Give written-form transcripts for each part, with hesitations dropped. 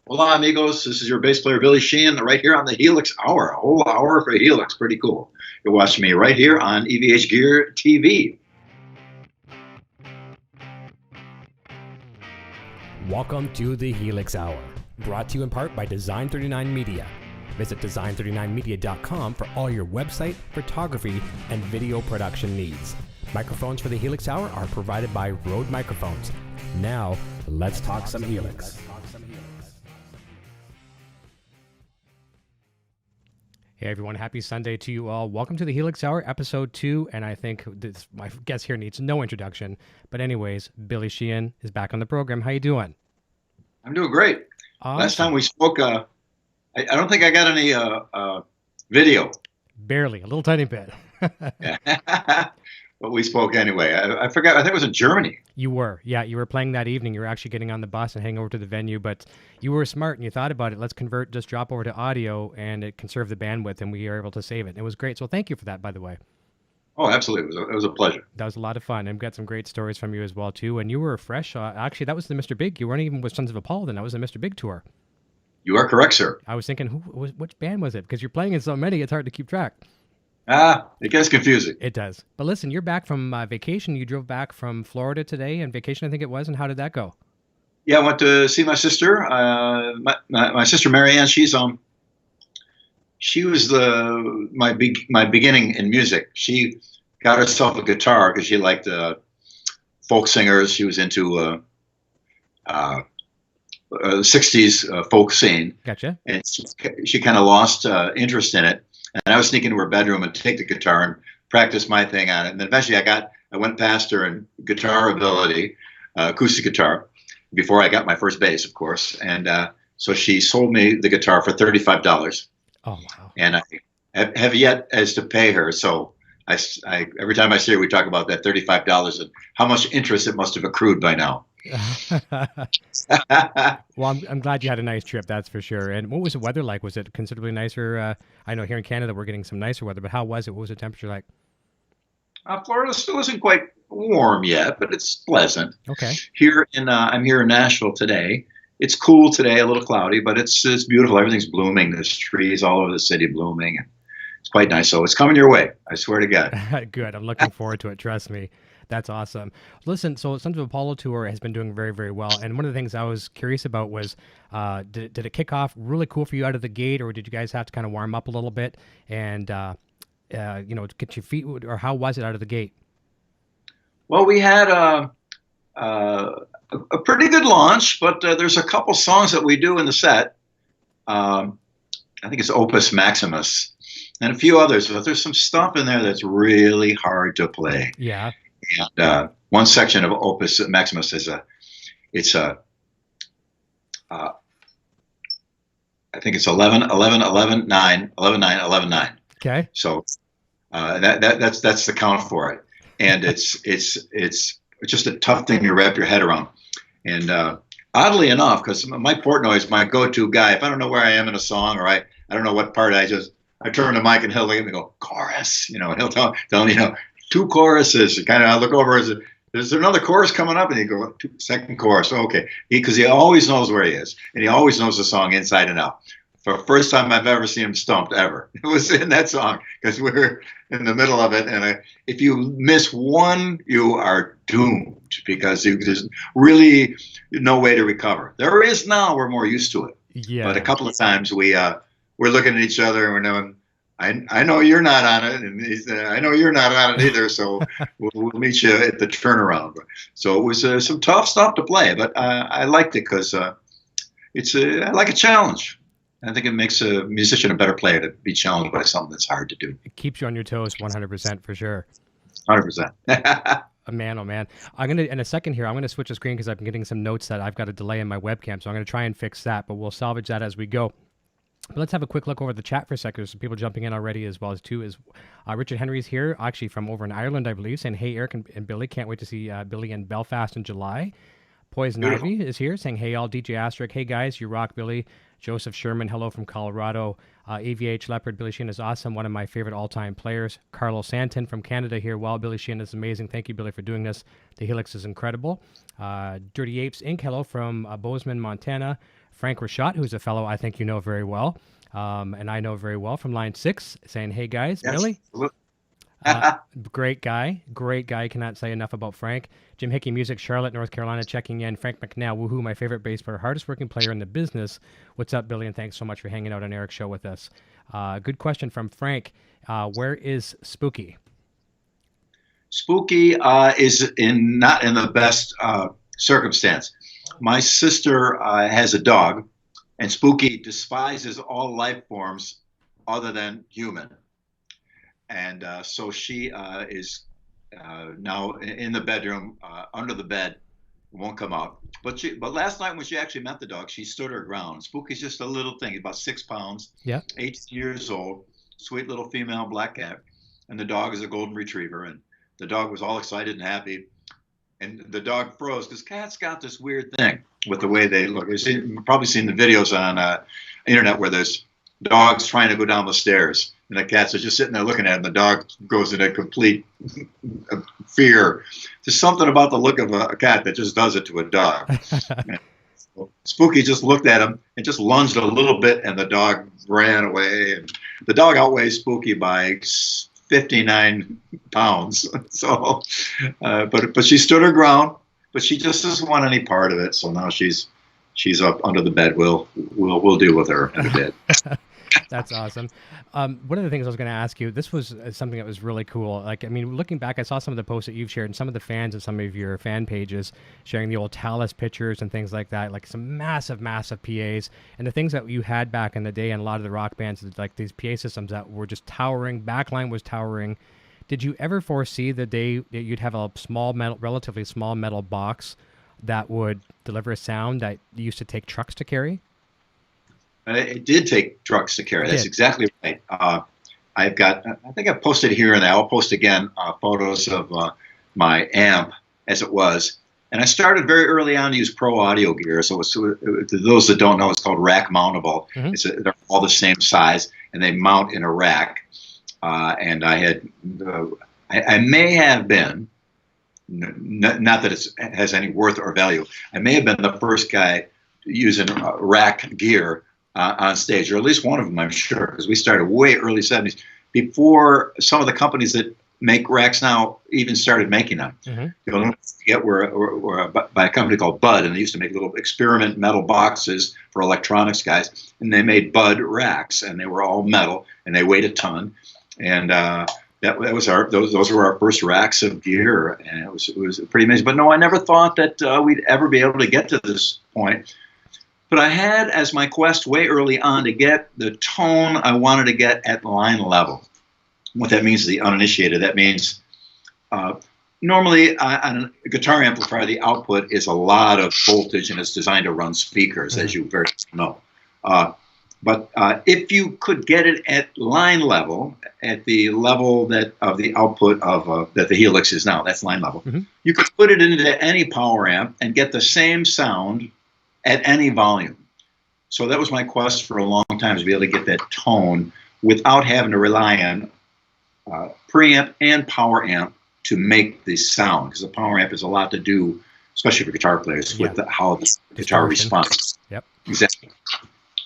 Hola, amigos. This is your bass player, Billy Sheehan, right here on the Helix Hour. A whole hour for Helix. Pretty cool. You're watching me right here on EVH Gear TV. Welcome to the Helix Hour, brought to you in part by Design 39 Media. Visit design39media.com for all your website, photography, and video production needs. Microphones for the Helix Hour are provided by Rode Microphones. Now, let's talk some Helix. Hey everyone, happy Sunday to you all. Welcome to the Helix Hour, episode 2, and I think my guest here needs no introduction. But anyways, Billy Sheehan is back on the program. How you doing? I'm doing great. Awesome. Last time we spoke, I don't think I got any video. Barely, a little tiny bit. But we spoke anyway. I forgot. I think it was in Germany. You were playing that evening. You were actually getting on the bus and heading over to the venue, but you were smart and you thought about it. Let's just drop over to audio and it conserved the bandwidth, and we were able to save it. It was great. So thank you for that, by the way. Oh, absolutely. It was a pleasure. That was a lot of fun. I've got some great stories from you as well, too. And you were fresh. Actually, that was the Mr. Big. You weren't even with Sons of Apollo then. That was the Mr. Big tour. You are correct, sir. I was thinking, which band was it? Because you're playing in so many, it's hard to keep track. It gets confusing. It does. But listen, you're back from vacation. You drove back from Florida today and vacation, I think it was. And how did that go? Yeah, I went to see my sister. My sister Marianne. She was my beginning in music. She got herself a guitar because she liked folk singers. She was into the 60s folk scene. Gotcha. And she kind of lost interest in it. And I was sneak into her bedroom and take the guitar and practice my thing on it. And then eventually I went past her in guitar ability, acoustic guitar, before I got my first bass, of course. And so she sold me the guitar for $35. Oh, wow. And I have yet as to pay her. So I every time I see her, we talk about that $35 and how much interest it must have accrued by now. Well, I'm glad you had a nice trip, that's for sure. And what was the weather like? Was it considerably nicer? I know here in Canada we're getting some nicer weather, but how was it? What was the temperature like? Florida still isn't quite warm yet, but it's pleasant. Okay. I'm here in Nashville today. It's cool today, a little cloudy, but it's beautiful. Everything's blooming. There's trees all over the city blooming. It's quite nice. So it's coming your way. I swear to God. Good. I'm looking forward to it. Trust me. That's awesome. Listen, so Sons of Apollo tour has been doing very, very well. And one of the things I was curious about was, did it kick off really cool for you out of the gate, or did you guys have to kind of warm up a little bit and, get your feet, or how was it out of the gate? Well, we had a pretty good launch, but there's a couple songs that we do in the set. I think it's Opus Maximus and a few others, but there's some stuff in there that's really hard to play. Yeah. And one section of Opus Maximus is I think it's 11, 11, 11, 9, 11, 9, 11, 9. Okay. So that's the count for it. And it's just a tough thing to wrap your head around. And oddly enough, because Mike Portnoy is my go-to guy, if I don't know where I am in a song or I don't know what part, I turn to Mike and he'll look at me and go, chorus, and he'll tell me, 2 choruses. Kind of, I look over, there's another chorus coming up, and he go, second chorus. Okay, because he always knows where he is, and he always knows the song inside and out. For the first time I've ever seen him stumped ever, it was in that song, because we're in the middle of it, and if you miss one, you are doomed, because there's really no way to recover. There is now, we're more used to it. Yeah. But a couple of times we're looking at each other and we're knowing, I know you're not on it, and he said, I know you're not on it either, so we'll meet you at the turnaround. So it was some tough stuff to play, but I liked it because I like a challenge. I think it makes a musician a better player to be challenged by something that's hard to do. It keeps you on your toes 100% for sure. 100%. Man, oh man. In a second here, I'm going to switch the screen because I've been getting some notes that I've got a delay in my webcam, so I'm going to try and fix that, but we'll salvage that as we go. But let's have a quick look over the chat for a second. There's some people jumping in already as well as too. Richard Henry's here, actually from over in Ireland, I believe, saying, hey, Eric and Billy, can't wait to see Billy in Belfast in July. Poison Ivy is here saying, hey, all, DJ Asterisk, hey, guys, you rock, Billy. Joseph Sherman, hello from Colorado. AVH Leopard, Billy Sheehan is awesome, one of my favorite all-time players. Carlos Santon from Canada here. Wow, Billy Sheehan is amazing. Thank you, Billy, for doing this. The Helix is incredible. Dirty Apes Inc., hello from Bozeman, Montana. Frank Rashad, who's a fellow I think you know very well, and I know very well from Line6, saying, "Hey guys, Yes. Billy." Great guy. Great guy. Cannot say enough about Frank. Jim Hickey Music, Charlotte, North Carolina, checking in. Frank McNeil, woohoo, my favorite bass player, hardest working player in the business. What's up, Billy? And thanks so much for hanging out on Eric's show with us. Good question from Frank. Where is Spooky? Spooky is not in the best circumstance. My sister has a dog, and Spooky despises all life forms other than human. And so she is now in the bedroom, under the bed, won't come out. But last night when she actually met the dog, she stood her ground. Spooky's just a little thing, about 6 pounds, 8 years old, sweet little female black cat. And the dog is a golden retriever. And the dog was all excited and happy. And the dog froze because cats got this weird thing with the way they look. You've probably seen the videos on internet where there's dogs trying to go down the stairs. And the cats are just sitting there looking at it, and the dog goes into complete fear. There's something about the look of a cat that just does it to a dog. Spooky just looked at him and just lunged a little bit, and the dog ran away. And the dog outweighs Spooky by 59 pounds. So, but she stood her ground. But she just doesn't want any part of it. So now she's up under the bed. We'll deal with her in a bit. That's awesome. One of the things I was going to ask you, this was something that was really cool. Like, I mean, looking back, I saw some of the posts that you've shared and some of the fans of some of your fan pages sharing the old Talus pictures and things like that, like some massive, massive PAs and the things that you had back in the day. And a lot of the rock bands, like these PA systems that were just towering, backline was towering. Did you ever foresee the day that you'd have a relatively small metal box that would deliver a sound that used to take trucks to carry? It did take trucks to carry. That's exactly right. I've got, I think I've posted here and I'll post again photos of my amp as it was. And I started very early on to use pro audio gear. So to those that don't know, it's called rack mountable. They're all the same size and they mount in a rack. And I had, I may have been, not that it has any worth or value, I may have been the first guy using rack gear on stage, or at least one of them, I'm sure, because we started way early 70s, before some of the companies that make racks now even started making them. You'll forget we're by a company called Bud, and they used to make little experiment metal boxes for electronics guys, and they made Bud racks, and they were all metal, and they weighed a ton, and those were our first racks of gear, and it was pretty amazing. But no, I never thought that we'd ever be able to get to this point. But I had as my quest way early on to get the tone I wanted to get at line level. What that means to the uninitiated, that means normally on a guitar amplifier, the output is a lot of voltage and it's designed to run speakers, as you very well know. But if you could get it at line level, at the level that of the output of that the Helix is now, that's line level, you could put it into any power amp and get the same sound at any volume. So that was my quest for a long time, to be able to get that tone without having to rely on preamp and power amp to make the sound, because the power amp has a lot to do, especially for guitar players, with how the guitar responds. Exactly.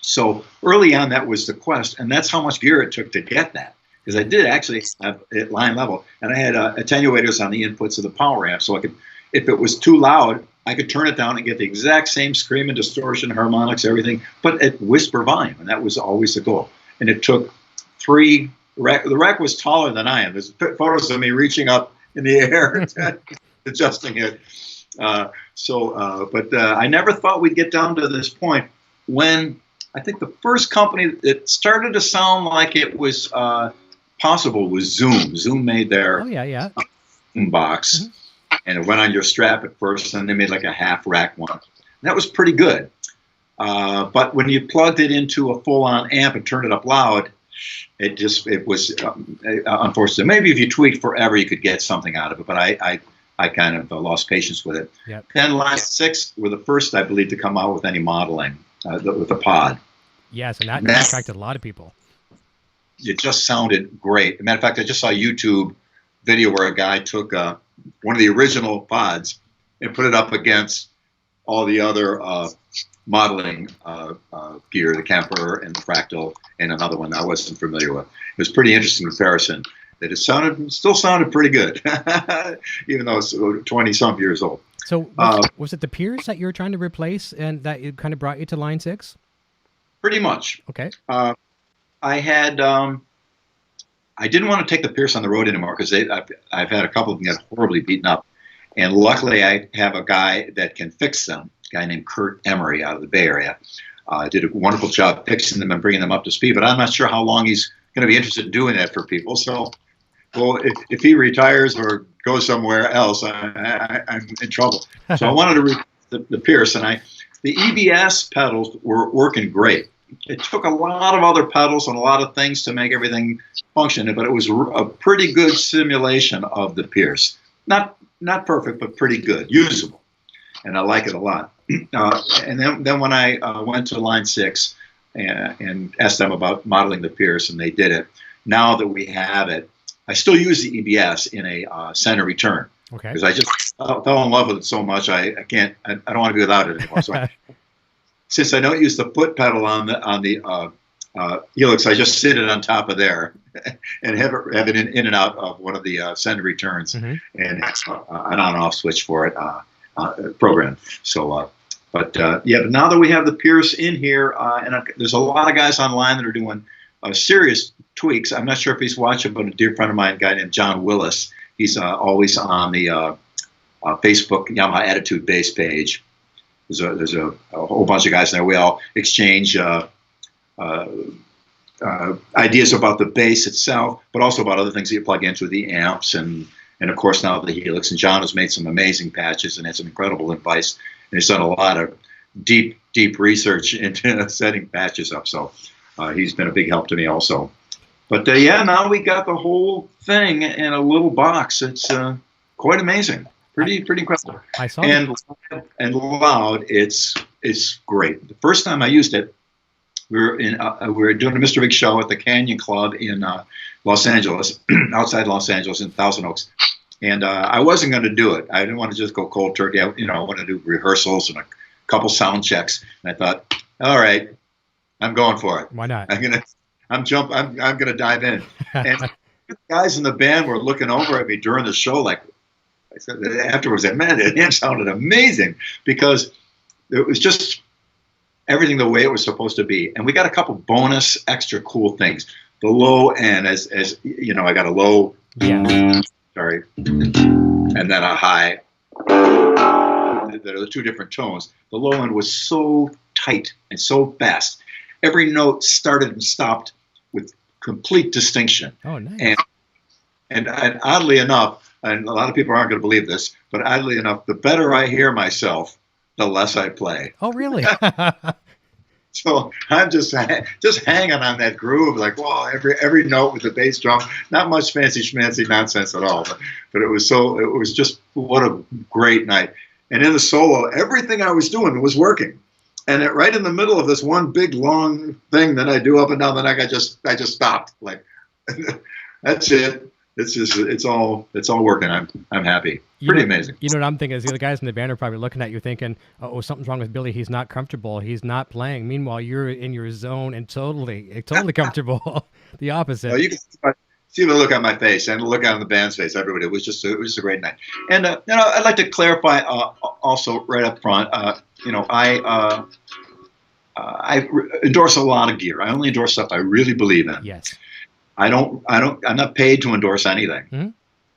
So early on, that was the quest, and that's how much gear it took to get that, because I did actually have at line level, and I had attenuators on the inputs of the power amp, so I could, if it was too loud, I could turn it down and get the exact same scream and distortion, harmonics, everything, but at whisper volume, and that was always the goal. And it took the rack was taller than I am. There's photos of me reaching up in the air, adjusting it. But I never thought we'd get down to this point when I think the first company that started to sound like it was possible was Zoom. Zoom made their box. And it went on your strap at first, and they made like a half rack one. And that was pretty good. But when you plugged it into a full-on amp and turned it up loud, it was unfortunate. Maybe if you tweaked forever, you could get something out of it. But I kind of lost patience with it. Then Line6 were the first, I believe, to come out with any modeling with the pod. Yes, and that attracted a lot of people. It just sounded great. As a matter of fact, I just saw a YouTube video where a guy took one of the original pods and put it up against all the other modeling gear, the Kemper and the Fractal, and another one I wasn't familiar with. It was pretty interesting comparison. That it still sounded pretty good, even though it's 20-some years old. So was it the Pierce that you were trying to replace, and that it kind of brought you to Line 6? Pretty much. Okay. I had I didn't want to take the Pierce on the road anymore because I've had a couple of them get horribly beaten up, and luckily I have a guy that can fix them. A guy named Kurt Emery out of the Bay Area did a wonderful job fixing them and bringing them up to speed. But I'm not sure how long he's going to be interested in doing that for people. So, well, if he retires or goes somewhere else, I'm in trouble. So I wanted to replace the Pierce, and the EBS pedals were working great. It took a lot of other pedals and a lot of things to make everything function, but it was a pretty good simulation of the Pierce. Not perfect, but pretty good, usable, and I like it a lot. And then when I went to Line 6 and asked them about modeling the Pierce, and they did it. Now that we have it, I still use the EBS in a center return. Okay. Because I just fell in love with it so much, I don't want to be without it anymore. So since I don't use the foot pedal on the Helix, I just sit it on top of there and have it in and out of one of the send returns, and it's an on-off switch for it program. So, but now that we have the Pierce in here, and there's a lot of guys online that are doing serious tweaks. I'm not sure if he's watching, but a dear friend of mine, a guy named John Willis, he's always on the Facebook Yamaha Attitude Bass page. There's a whole bunch of guys there. We all exchange ideas about the bass itself, but also about other things that you plug into the amps and of course now the Helix. And John has made some amazing patches and has an incredible advice. And he's done a lot of deep research into setting patches up. So he's been a big help to me also. But now we got the whole thing in a little box. It's quite amazing. Pretty incredible. I saw and loud. It's great. The first time I used it, we were doing a Mr. Big show at the Canyon Club in Los Angeles, outside Los Angeles in Thousand Oaks, and I wasn't going to do it. I didn't want to just go cold turkey. I wanted to do rehearsals and a couple sound checks. And I thought, all right, I'm going for it. Why not? I'm gonna dive in. And the guys in the band were looking over at me during the show like. I said afterwards, man, the amp sounded amazing because it was just everything the way it was supposed to be. And we got a couple bonus extra cool things. The low end, as you know, I got a low, sorry, and then a high. That are the two different tones. The low end was so tight and so fast. Every note started and stopped with complete distinction. Oh, nice. And oddly enough, and a lot of people aren't going to believe this, but oddly enough, the better I hear myself, the less I play. Oh, really? So I'm just hanging on that groove, like, wow, every note with the bass drum. Not much fancy schmancy nonsense at all, but it was just what a great night. And in the solo, everything I was doing was working. And right in the middle of this one big long thing that I do up and down the neck, I just stopped. Like, that's it. It's all working. I'm happy. Pretty amazing. You know what I'm thinking is the other guys in the band are probably looking at you thinking, oh, something's wrong with Billy. He's not comfortable. He's not playing. Meanwhile, you're in your zone and totally comfortable. The opposite. Well, you can see the look on my face and the look on the band's face. Everybody. It was a great night. And I'd like to clarify also right up front. I endorse a lot of gear. I only endorse stuff I really believe in. Yes. I'm not paid to endorse anything. Mm-hmm.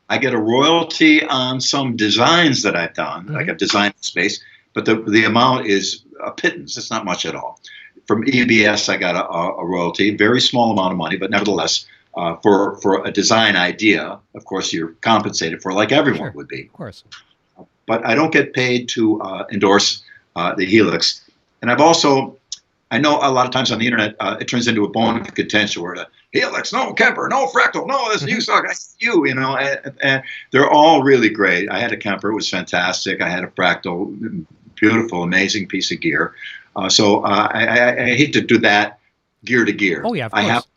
I get a royalty on some designs that I've done, like I've designed space, but the amount is a pittance. It's not much at all. From EBS, I got a royalty, very small amount of money, but nevertheless, for a design idea, of course, you're compensated for, like everyone would be. Of course. But I don't get paid to endorse the Helix. And I know a lot of times on the internet, it turns into a bone of contention where the Helix, no Kemper, no Fractal, no, this you suck, and they're all really great. I had a Kemper, it was fantastic. I had a Fractal, beautiful, amazing piece of gear. So I hate to do that gear to gear. Oh yeah, of course.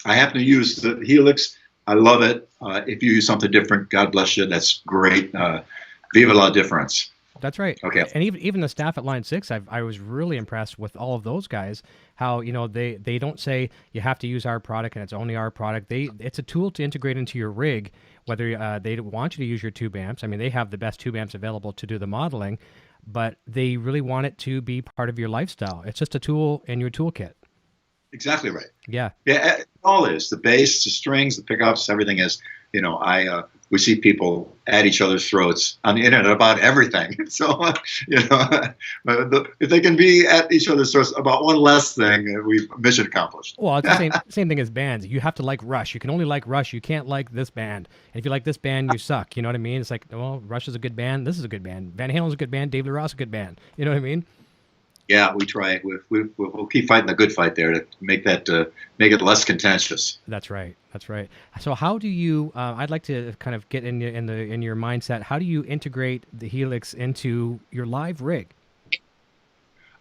I happen to use the Helix. I love it. If you use something different, God bless you. That's great. Viva la difference. That's right. Okay. And even the staff at Line 6, I was really impressed with all of those guys. How they don't say you have to use our product and it's only our product. It's a tool to integrate into your rig. Whether they want you to use your tube amps, I mean they have the best tube amps available to do the modeling, but they really want it to be part of your lifestyle. It's just a tool in your toolkit. Exactly right. Yeah. Yeah, it all is. The bass, the strings, the pickups, everything is, we see people at each other's throats on the internet about everything. So, if they can be at each other's throats about one less thing, we've mission accomplished. Well, it's the same thing as bands. You have to like Rush. You can only like Rush. You can't like this band. And if you like this band, you suck. You know what I mean? It's like, well, Rush is a good band. This is a good band. Van Halen's a good band. Dave Lee Roth is a good band. You know what I mean? Yeah, we try. We'll keep fighting the good fight there to make it less contentious. That's right. That's right. So how do you? I'd like to kind of get in your mindset. How do you integrate the Helix into your live rig?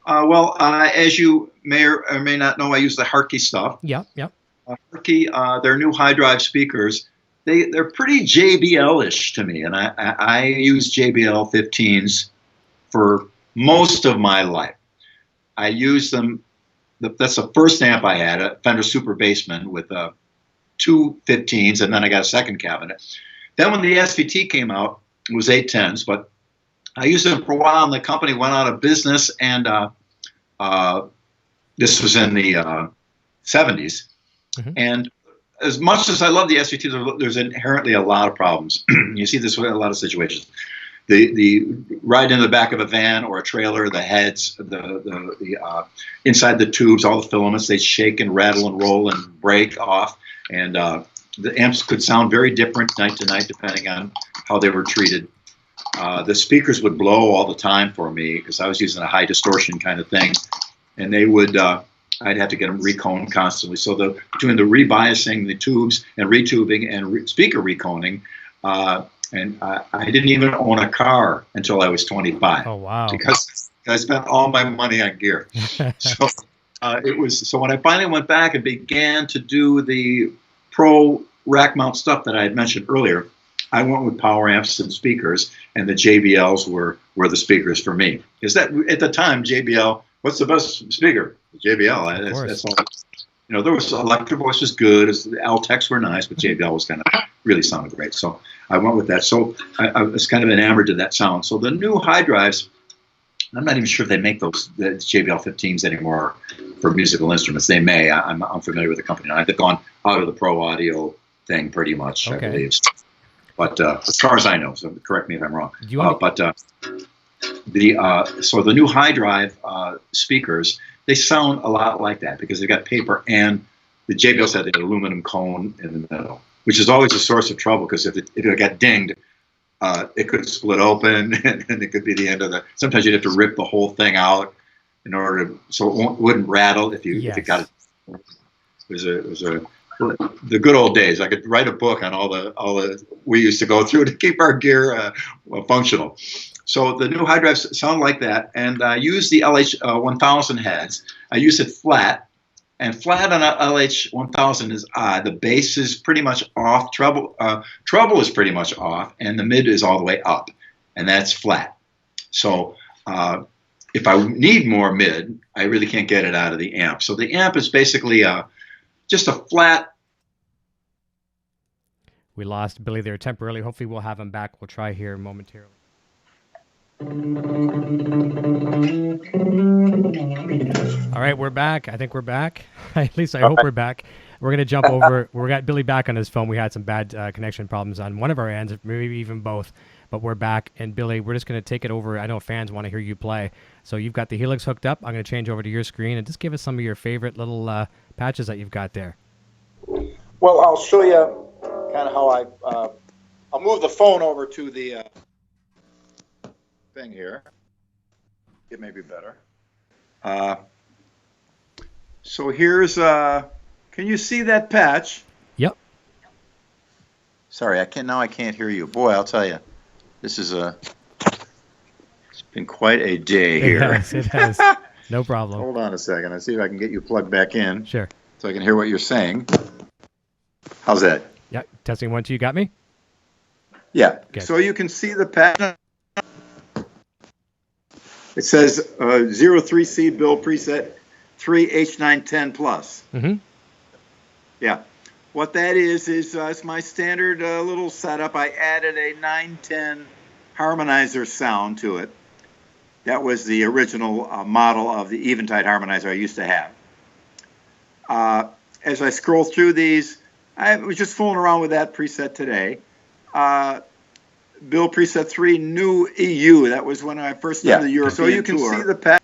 As you may or may not know, I use the Hartke stuff. Yep. Hartke, their new high drive speakers, they're pretty JBL-ish to me, and I use JBL 15s for most of my life. I use them. That's the first amp I had, a Fender Super Bassman with two 15s, and then I got a second cabinet. Then when the SVT came out, it was 810s, but I used them for a while, and the company went out of business, and this was in the 70s. Mm-hmm. And as much as I love the SVT, there's inherently a lot of problems. You see this in a lot of situations. The ride in the back of a van or a trailer, the heads, the inside the tubes, all the filaments, they shake and rattle and roll and break off. And the amps could sound very different night to night depending on how they were treated. The speakers would blow all the time for me because I was using a high distortion kind of thing. And they would, I'd have to get them reconed constantly. So between the rebiasing the tubes and retubing and speaker reconing, and I didn't even own a car until I was 25. Oh, wow. Because I spent all my money on gear. So so when I finally went back and began to do the pro rack mount stuff that I had mentioned earlier, I went with power amps and speakers, and the JBLs were the speakers for me. Because that at the time, JBL, what's the best speaker? JBL. That's all. There was Electro Voice was good, the Altec's were nice, but JBL was kind of really sounded great. So I went with that. So I was kind of enamored to that sound. So the new high drives, I'm not even sure if they make the JBL 15s anymore for musical instruments. They may. I'm familiar with the company now. They've gone out of the pro audio thing pretty much, okay. I believe. But as far as I know, so correct me if I'm wrong. So the new high drive speakers, they sound a lot like that because they've got paper, and the JBLs had the aluminum cone in the middle, which is always a source of trouble because if it got dinged, it could split open and it could be the end of the. Sometimes you'd have to rip the whole thing out in order so it wouldn't rattle if it got it. It was the good old days. I could write a book on all the we used to go through to keep our gear functional. So the new high drives sound like that, and I use the LH1000 heads. I use it flat, and flat on a LH1000 is odd. The bass is pretty much off, treble is pretty much off, and the mid is all the way up, and that's flat. So if I need more mid, I really can't get it out of the amp. So the amp is basically just a flat. We lost Billy there temporarily. Hopefully we'll have him back. We'll try here momentarily. All right, we're back. I think we're back. At least I hope we're back. We're going to jump over. We got Billy back on his phone. We had some bad connection problems on one of our ends, maybe even both. But we're back. And Billy, we're just going to take it over. I know fans want to hear you play. So you've got the Helix hooked up. I'm going to change over to your screen and just give us some of your favorite little patches that you've got there. Well, I'll show you kind of how I'll move the phone over to the thing here. It may be better. So here's, can you see that patch? Yep. Sorry, I can't hear you. Boy, I'll tell you, this is it's been quite a day here. It has. No problem. Hold on a second. I'll see if I can get you plugged back in. Sure. So I can hear what you're saying. How's that? Yeah, testing 1, 2, you got me? Yeah. Okay. So you can see the patch. It says 03C Bill preset 3H910 plus. Mm-hmm. Yeah. What that is it's my standard little setup. I added a 910 harmonizer sound to it. That was the original model of the Eventide harmonizer I used to have. As I scroll through these, I was just fooling around with that preset today. Bill preset 3 new EU. That was when I first did the European tour. So you can see the pattern.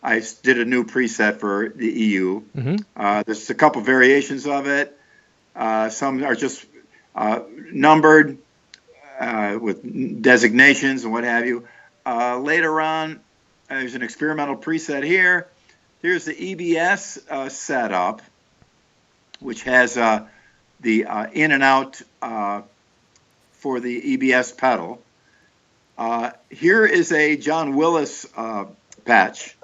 I did a new preset for the EU. Mm-hmm. There's a couple variations of it. Some are just numbered with designations and what have you. Later on, there's an experimental preset here. Here's the EBS setup, which has the in and out for the EBS pedal. Here is a John Willis patch,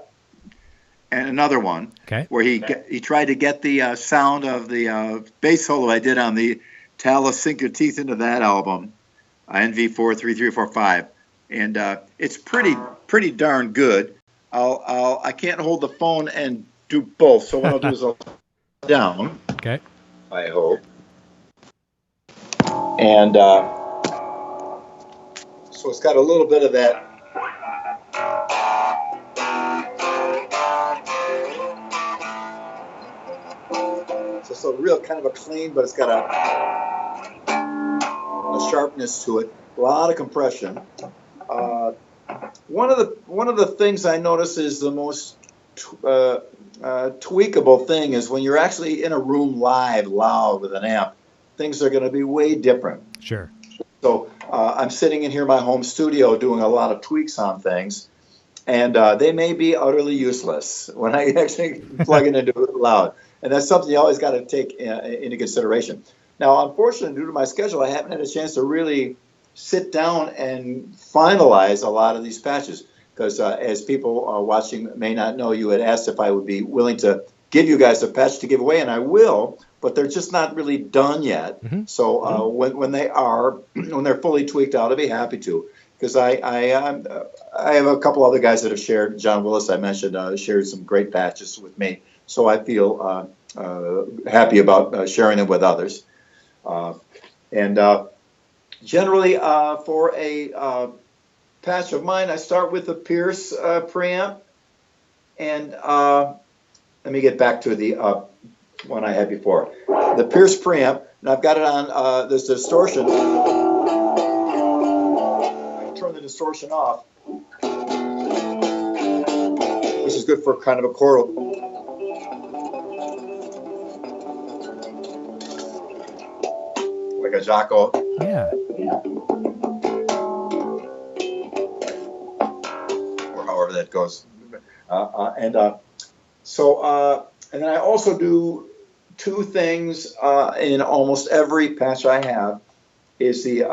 and another one where he tried to get the sound of the bass solo I did on the Talus Sink Your Teeth Into That album, NV4 3345, and it's pretty darn good. I can't hold the phone and do both, so what I'll do is I'll down. Okay. I hope. And so it's got a little bit of that. So it's a real kind of a clean, but it's got a sharpness to it. A lot of compression. One of the things I notice is the most tweakable thing is when you're actually in a room live, loud with an amp, things are going to be way different. Sure. So I'm sitting in here in my home studio doing a lot of tweaks on things, and they may be utterly useless when I actually plug it into it loud. And that's something you always got to take into consideration. Now, unfortunately, due to my schedule, I haven't had a chance to really sit down and finalize a lot of these patches. Because as people watching may not know, you had asked if I would be willing to give you guys a patch to give away, and I will, but they're just not really done yet. Mm-hmm. So when they're fully tweaked out, I'll be happy to. Because I have a couple other guys that have shared. John Willis, I mentioned, shared some great patches with me. So I feel happy about sharing them with others. Generally, for a patch of mine, I start with the Pierce preamp, and let me get back to the one I had before. The Pierce preamp, and I've got it on this distortion. I can turn the distortion off, which is good for kind of a chordal. Like a Jaco. Yeah. However that goes, and then I also do two things in almost every patch I have. Is the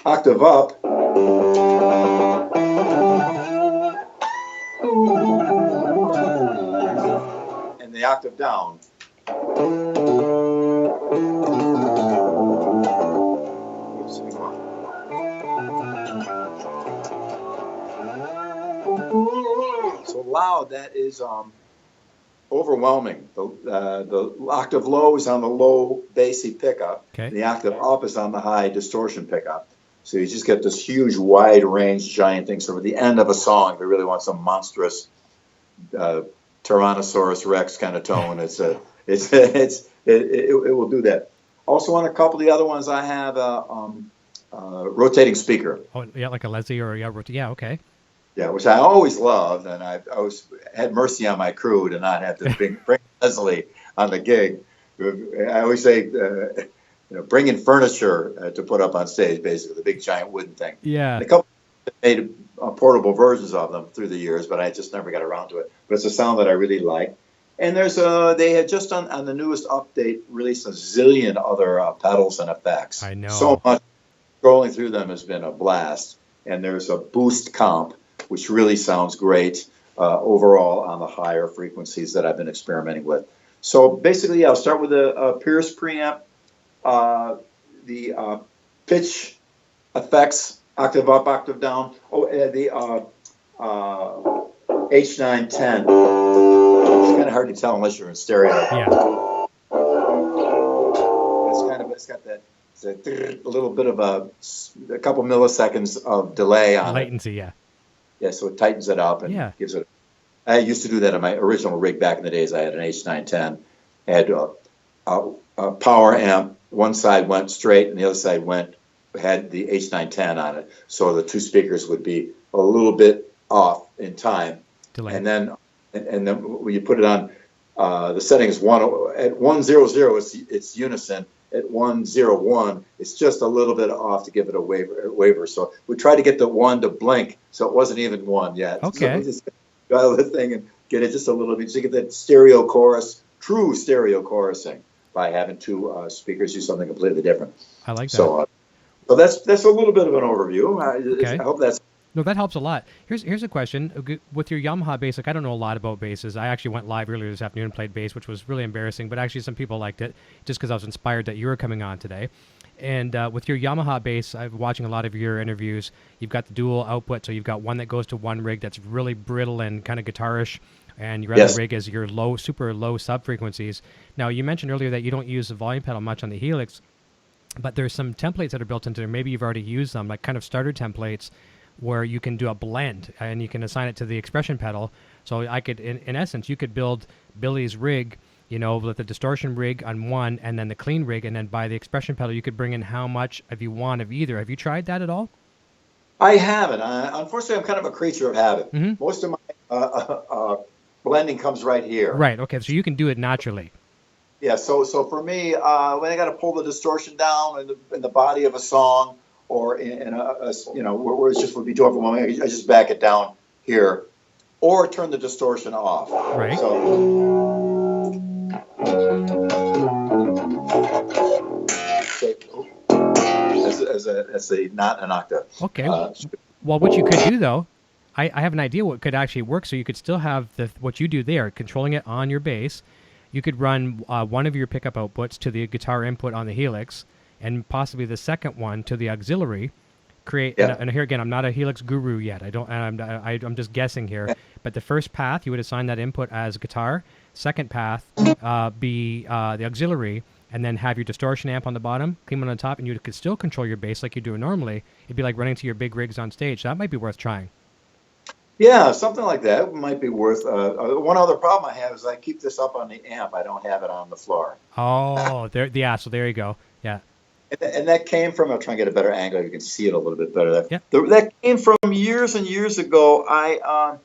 octave up and the octave down. So loud, that is overwhelming. The octave low is on the low bassy pickup. Okay. The octave up is on the high distortion pickup. So you just get this huge, wide range, giant thing. So at the end of a song, if you really want some monstrous Tyrannosaurus Rex kind of tone, it will do that. Also on a couple of the other ones, I have a rotating speaker. Oh yeah, like a Leslie or yeah, okay. Yeah, which I always loved, and I always had mercy on my crew to not have to bring Leslie on the gig. I always say, bring in furniture to put up on stage, basically, the big giant wooden thing. Yeah. And a couple made portable versions of them through the years, but I just never got around to it. But it's a sound that I really like. And there's they had just on the newest update released a zillion other pedals and effects. I know. So much. Scrolling through them has been a blast. And there's a boost comp, which really sounds great overall on the higher frequencies that I've been experimenting with. So basically, I'll start with the Pierce preamp, the pitch effects, octave up, octave down. Oh, the H910. It's kind of hard to tell unless you're in stereo. Yeah. It's got that. A little bit of a couple milliseconds of delay on latency. it. Yeah. Yeah, so it tightens it up and gives it. I used to do that on my original rig back in the days. I had an H910, had a power amp. One side went straight, and the other side had the H910 on it. So the two speakers would be a little bit off in time, delay. And then when you put it on, the setting is at 100. It's unison. At 101, it's just a little bit off to give it a waiver. So we tried to get the one to blink, so it wasn't even one yet. Okay. So we just dial the thing and get it just a little bit, so you get that stereo chorus, true stereo chorusing, by having two speakers do something completely different. I like that. So that's a little bit of an overview. I hope that's. No, that helps a lot. Here's a question. With your Yamaha bass, like I don't know a lot about basses. I actually went live earlier this afternoon and played bass, which was really embarrassing, but actually some people liked it just because I was inspired that you were coming on today. And with your Yamaha bass, I've been watching a lot of your interviews. You've got the dual output, so you've got one that goes to one rig that's really brittle and kind of guitarish, and your other rig is your super low sub frequencies. Now, you mentioned earlier that you don't use the volume pedal much on the Helix, but there's some templates that are built into there. Maybe you've already used them, like kind of starter templates, where you can do a blend and you can assign it to the expression pedal. So I could, in essence, you could build Billy's rig, with the distortion rig on one and then the clean rig, and then by the expression pedal, you could bring in how much of you want of either. Have you tried that at all? I haven't. Unfortunately, I'm kind of a creature of habit. Mm-hmm. Most of my blending comes right here. Right. Okay. So you can do it naturally. Yeah. So for me, when I got to pull the distortion down in the body of a song, or in where it just would be too overwhelming, I just back it down here, or turn the distortion off. Right. So as a not an octave. Okay. Well, what you could do though, I have an idea what could actually work. So you could still have what you do there, controlling it on your bass. You could run one of your pickup outputs to the guitar input on the Helix, and possibly the second one to the auxiliary. And here again, I'm not a Helix guru yet. I'm just guessing here. But the first path, you would assign that input as guitar. Second path be the auxiliary, and then have your distortion amp on the bottom, clean one on the top, and you could still control your bass like you do normally. It'd be like running to your big rigs on stage. That might be worth trying. Yeah, something like that might be worth. One other problem I have is I keep this up on the amp. I don't have it on the floor. Oh, so there you go. Yeah. And that came from, I'll try and get a better angle. You can see it a little bit better. That came from years and years ago. I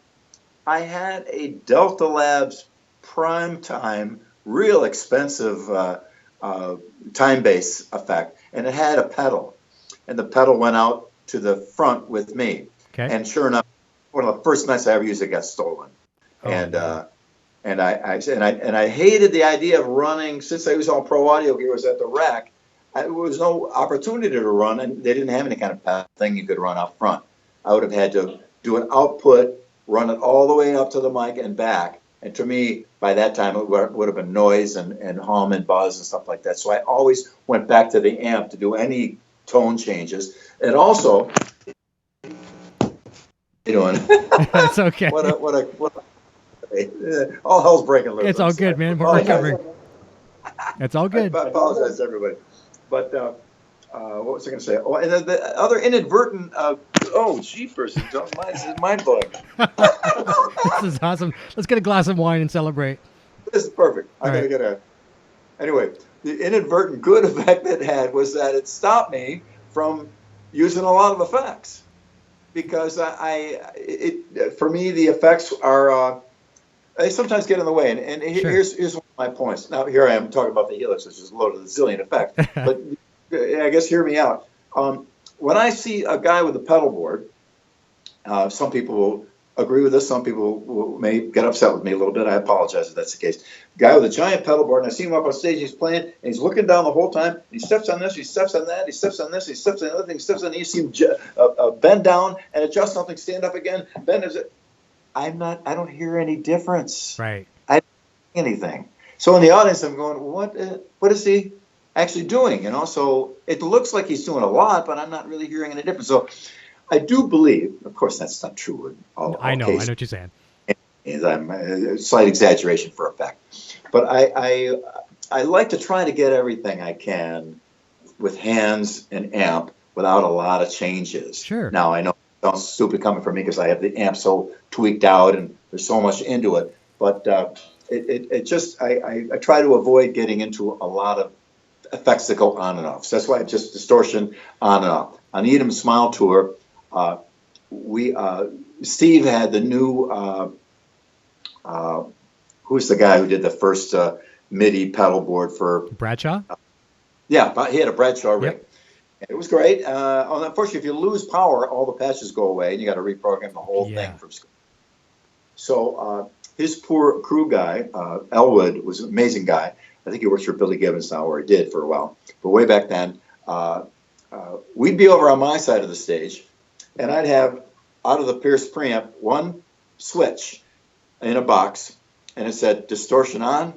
had a Delta Labs prime time, real expensive time bass effect, and it had a pedal, and the pedal went out to the front with me. Okay. And sure enough, one of the first nights I ever used it got stolen. Oh, and I hated the idea of running, since I was all pro audio gear was at the rack. There was no opportunity to run, and they didn't have any kind of thing you could run up front. I would have had to do an output, run it all the way up to the mic and back. And to me, by that time, it would have been noise and hum and buzz and stuff like that. So I always went back to the amp to do any tone changes. And also, you doing? It's okay. All hell's breaking loose. It's all good, man. We're recovering. It's all good. I apologize to everybody. But what was I going to say? Oh, and the other inadvertent. Jeepers! Don't mind. This is mind blowing. This is awesome. Let's get a glass of wine and celebrate. This is perfect. I'm going to get a. Anyway, the inadvertent good effect it had was that it stopped me from using a lot of effects, because for me the effects are. They sometimes get in the way, and Sure. here's one of my points. Now, here I am talking about the Helix, which is loaded with a zillion effects, but I guess hear me out. When I see a guy with a pedal board, some people will agree with this, some people may get upset with me a little bit. I apologize if that's the case. Guy with a giant pedal board, and I see him up on stage, he's playing, and he's looking down the whole time, and he steps on this, he steps on that, he steps on this, he steps on the other thing, he steps on, you see him bend down and adjust something, stand up again, bend. I don't hear any difference. Right. I don't hear anything. So in the audience, I'm going, what is he actually doing? So it looks like he's doing a lot, but I'm not really hearing any difference. So I do believe, of course, that's not true in all I know cases. what you're saying. I'm a slight exaggeration for effect, but I like to try to get everything I can with hands and amp without a lot of changes. Sure. Now I know it sounds stupid coming from me because I have the amp so tweaked out and there's so much into it, but it just I try to avoid getting into a lot of effects that go on and off. So that's why it's just distortion on and off. On the Eat 'em Smile tour, Steve had the new. Who's the guy who did the first MIDI pedal board for Bradshaw? Yeah, he had a Bradshaw rig. Yep. It was great. Unfortunately, if you lose power, all the patches go away, and you got to reprogram the whole thing from scratch. So his poor crew guy, Elwood, was an amazing guy. I think he works for Billy Gibbons now, or he did for a while. But way back then, we'd be over on my side of the stage, and I'd have, out of the Pierce preamp, one switch in a box, and it said distortion on,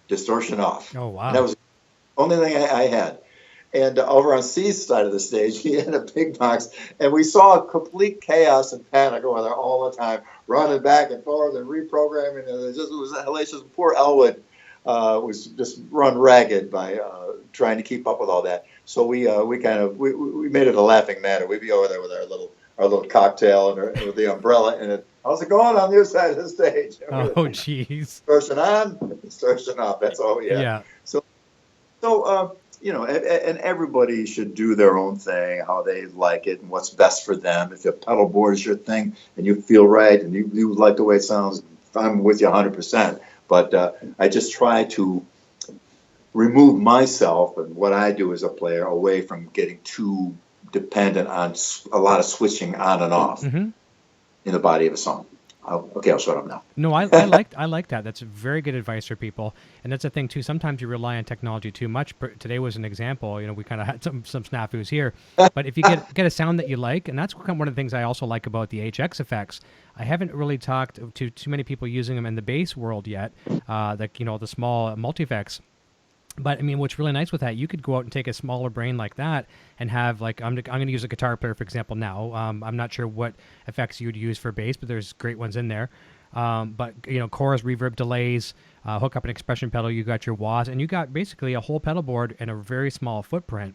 distortion off. Oh, wow. And that was the only thing I had. And over on C's side of the stage, he had a big box, and we saw complete chaos and panic over there all the time, running back and forth and reprogramming. And it was hellacious. Poor Elwood was just run ragged by trying to keep up with all that. So we made it a laughing matter. We'd be over there with our little cocktail and the umbrella, and how's it going on the other side of the stage? Oh, jeez. Distortion on, distortion off. That's all we had. Yeah. So and everybody should do their own thing, how they like it and what's best for them. If a pedal board is your thing and you feel right and you like the way it sounds, I'm with you 100%. But I just try to remove myself and what I do as a player away from getting too dependent on a lot of switching on and off in the body of a song. Okay, I'll shut up now. No, I like that. That's very good advice for people, and that's the thing too. Sometimes you rely on technology too much. Today was an example. We kind of had some snafus here, but if you get a sound that you like, and that's one of the things I also like about the HX effects. I haven't really talked to too many people using them in the bass world yet. The small multi-effects. But I mean, what's really nice with that, you could go out and take a smaller brain like that and have I'm going to use a guitar player, for example, now. I'm not sure what effects you'd use for bass, but there's great ones in there. But chorus, reverb, delays, hook up an expression pedal, you got your wahs, and you got basically a whole pedal board in a very small footprint.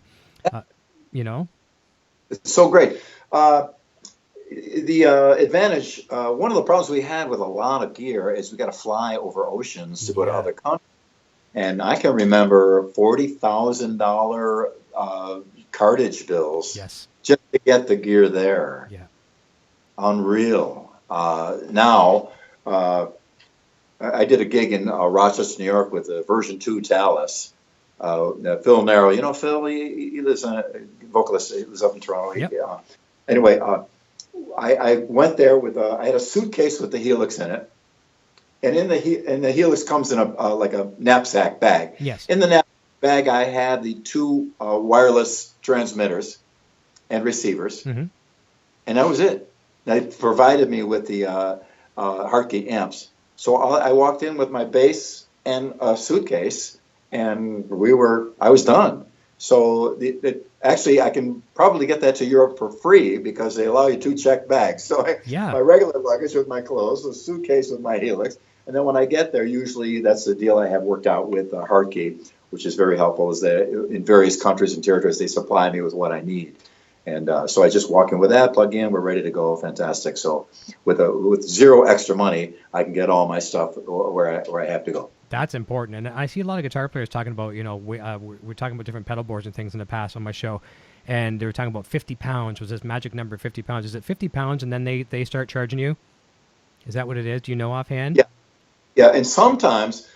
It's so great. The advantage, one of the problems we had with a lot of gear is we got to fly over oceans to go to other countries. And I can remember $40,000 cartage bills just to get the gear there. Yeah, unreal. Now, I did a gig in Rochester, New York with a version 2 Talus. Phil Narrow, Phil, he lives on a vocalist. He lives up in Toronto. Yep. Anyway, I went there with I had a suitcase with the Helix in it. And in the Helix comes in like a knapsack bag. Yes. In the knapsack bag, I had the 2 wireless transmitters and receivers, and that was it. They provided me with the Hartke amps. So I walked in with my bass and a suitcase, and I was done. So actually, I can probably get that to Europe for free because they allow you 2 checked bags. So my regular luggage with my clothes, the suitcase with my Helix. And then when I get there, usually that's the deal I have worked out with Hartke, which is very helpful, is that in various countries and territories, they supply me with what I need. And so I just walk in with that, plug in, we're ready to go. Fantastic. So with zero extra money, I can get all my stuff where I have to go. That's important. And I see a lot of guitar players talking about, we're talking about different pedal boards and things in the past on my show. And they were talking about 50 pounds was this magic number, 50 pounds. Is it 50 pounds and then they start charging you? Is that what it is? Do you know offhand? Yeah. Yeah, and sometimes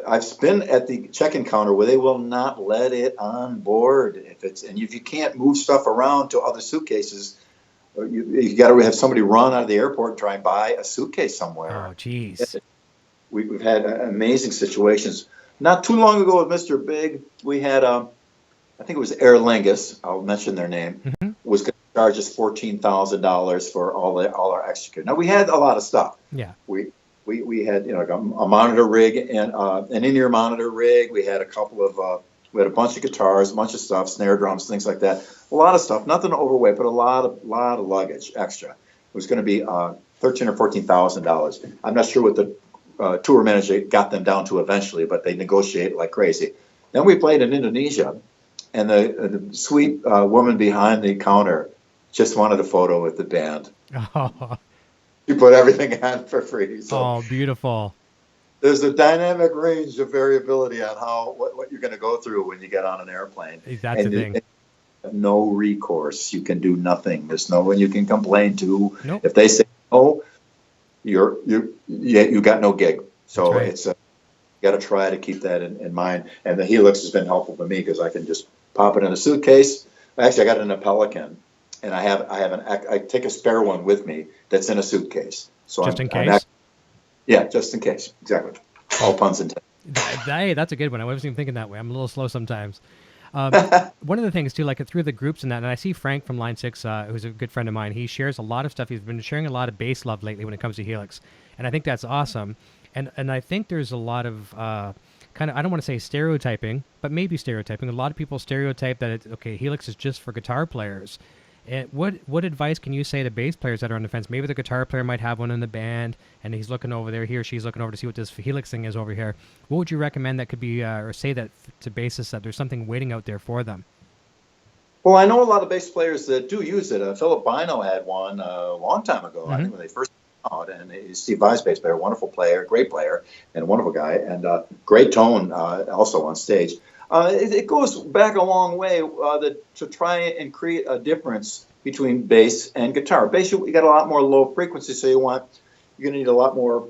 I've been at the check-in counter where they will not let it on board if you can't move stuff around to other suitcases, you got to have somebody run out of the airport and try and buy a suitcase somewhere. Oh, geez. We've had amazing situations. Not too long ago with Mr. Big, we had I think it was Aer Lingus. I'll mention their name. Was going to charge us $14,000 for all our extra gear. Now we had a lot of stuff. Yeah. We had like a monitor rig and an in-ear monitor rig. We had a couple of We had a bunch of guitars, a bunch of stuff, snare drums, things like that. A lot of stuff, nothing overweight, but a lot of luggage extra. It was going to be $13,000 or $14,000. I'm not sure what the tour manager got them down to eventually, but they negotiated like crazy. Then we played in Indonesia, and the sweet woman behind the counter just wanted a photo with the band. Oh, She put everything on for free. So oh, beautiful. there's a dynamic range of variability on what you're going to go through when you get on an airplane. That's the thing. No recourse. You can do nothing. There's no one you can complain to. Nope. If they say no, you got no gig. So right. it's you got to try to keep that in mind. And the Helix has been helpful to me because I can just pop it in a suitcase. Actually, I got it in a Pelican, and I take a spare one with me that's in a suitcase. So just in case. Yeah, just in case. Exactly. All puns intended. Hey, that's a good one. I wasn't even thinking that way. I'm a little slow sometimes. One of the things too, like through the groups and that, and I see Frank from Line6, who's a good friend of mine. He shares a lot of stuff. He's been sharing a lot of bass love lately when it comes to Helix, and I think that's awesome. And I think there's a lot of kind of, I don't want to say stereotyping, but maybe stereotyping. A lot of people stereotype that Helix is just for guitar players. And what advice can you say to bass players that are on the fence? Maybe the guitar player might have one in the band, and he's looking over there. He or she's looking over to see what this Helix thing is over here. What would you recommend that could be, or say that to bassists that there's something waiting out there for them? Well, I know a lot of bass players that do use it. Philip Bino had one a long time ago. I think when they first came out, and he's Steve Vai's bass player, wonderful player, great player, and a wonderful guy, and great tone also on stage. It goes back a long way to try and create a difference between bass and guitar. Bass, you got a lot more low frequency, so you're going to need a lot more.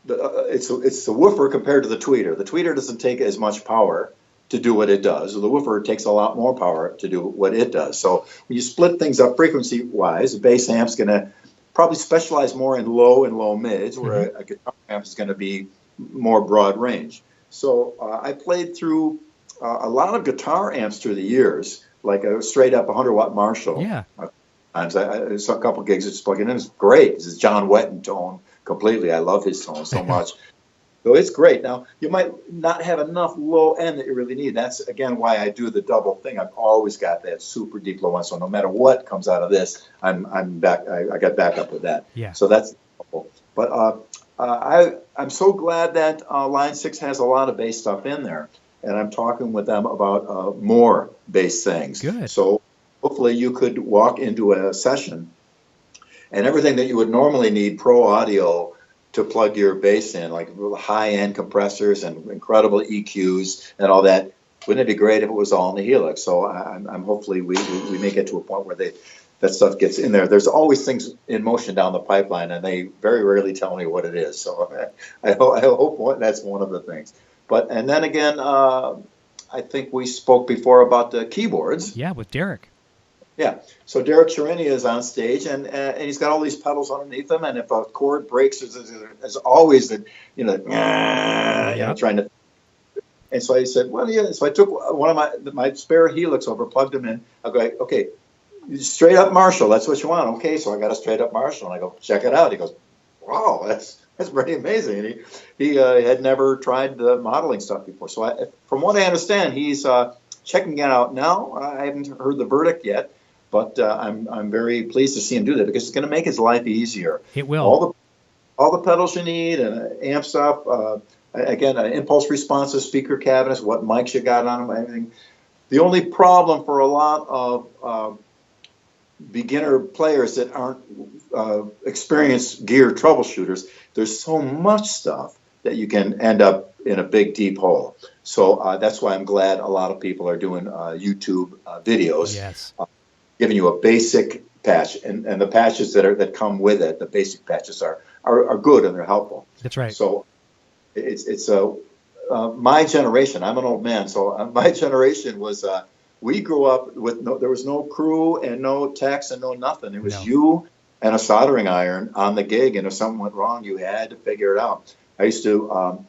It's the woofer compared to the tweeter. The tweeter doesn't take as much power to do what it does. The woofer takes a lot more power to do what it does. So when you split things up frequency-wise, a bass amp's going to probably specialize more in low and low mids, where a guitar amp is going to be more broad range. So I played through a lot of guitar amps through the years, like a straight up 100-watt Marshall. Yeah. Times I saw a couple gigs just plugging in. It's great. This is John Wetton tone completely. I love his tone so much. So it's great. Now, you might not have enough low end that you really need. That's, again, why I do the double thing. I've always got that super deep low end. So no matter what comes out of this, I'm back. I got back up with that. Yeah. So that's helpful. But I'm so glad that Line6 has a lot of bass stuff in there. And I'm talking with them about more bass things. Good. So hopefully you could walk into a session and everything that you would normally need pro audio to plug your bass in, like high-end compressors and incredible EQs and all that. Wouldn't it be great if it was all in the Helix? So I'm hopefully we may get to a point where that stuff gets in there. There's always things in motion down the pipeline, and they very rarely tell me what it is. So I hope that's one of the things. And then again, I think we spoke before about the keyboards. Yeah, with Derek. Yeah. So Derek Sherinian is on stage, and he's got all these pedals underneath him. And if a chord breaks, there's always the, trying to. And so I said, well, yeah. So I took one of my spare Helix over, plugged him in. I go, okay, straight up Marshall. That's what you want. Okay. So I got a straight up Marshall, and I go, check it out. He goes, wow, that's pretty amazing. And he had never tried the modeling stuff before. So from what I understand, he's checking it out now. I haven't heard the verdict yet, but I'm very pleased to see him do that because it's going to make his life easier. It will. All the pedals you need and amp stuff. Again, impulse responses, speaker cabinets, what mics you got on them, everything. The only problem for a lot of beginner players that aren't experienced gear troubleshooters, there's so much stuff that you can end up in a big deep hole. So that's why I'm glad a lot of people are doing YouTube videos. Yes. Giving you a basic patch, and the patches that come with it, the basic patches are good and they're helpful. That's right. So it's my generation. I'm an old man, so my generation was we grew up with there was no crew and no techs and no nothing. It was you and a soldering iron on the gig, and if something went wrong, you had to figure it out. I used to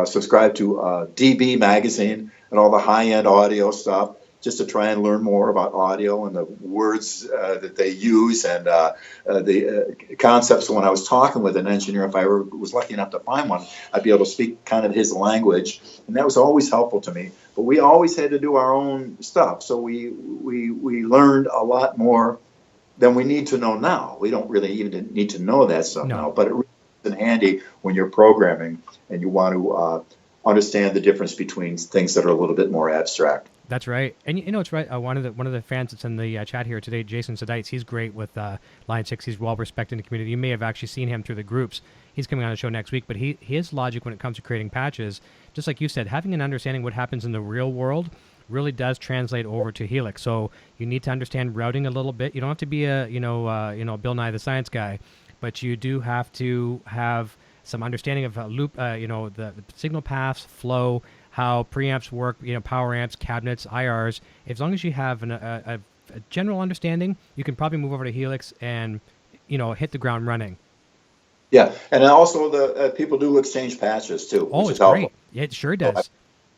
subscribe to DB magazine and all the high-end audio stuff. just to try and learn more about audio and the words that they use and the concepts. When I was talking with an engineer, if I was lucky enough to find one, I'd be able to speak kind of his language, and that was always helpful to me. But we always had to do our own stuff, so we learned a lot more than we need to know now. We don't really even need to know that stuff now, but it really is handy when you're programming and you want to understand the difference between things that are a little bit more abstract. That's right. And you know, it's right. One of the fans that's in the chat here today, Jason Sedites, he's great with Line6. He's well respected in the community. You may have actually seen him through the groups. He's coming on the show next week, but his logic when it comes to creating patches, just like you said, having an understanding what happens in the real world really does translate over to Helix. So you need to understand routing a little bit. You don't have to be a Bill Nye the Science Guy, but you do have to have some understanding of loop, the signal paths, flow, how preamps work, power amps, cabinets, IRs. As long as you have a general understanding, you can probably move over to Helix and hit the ground running. Yeah, and also the people do exchange patches too. Oh, it's great. Yeah, it sure does.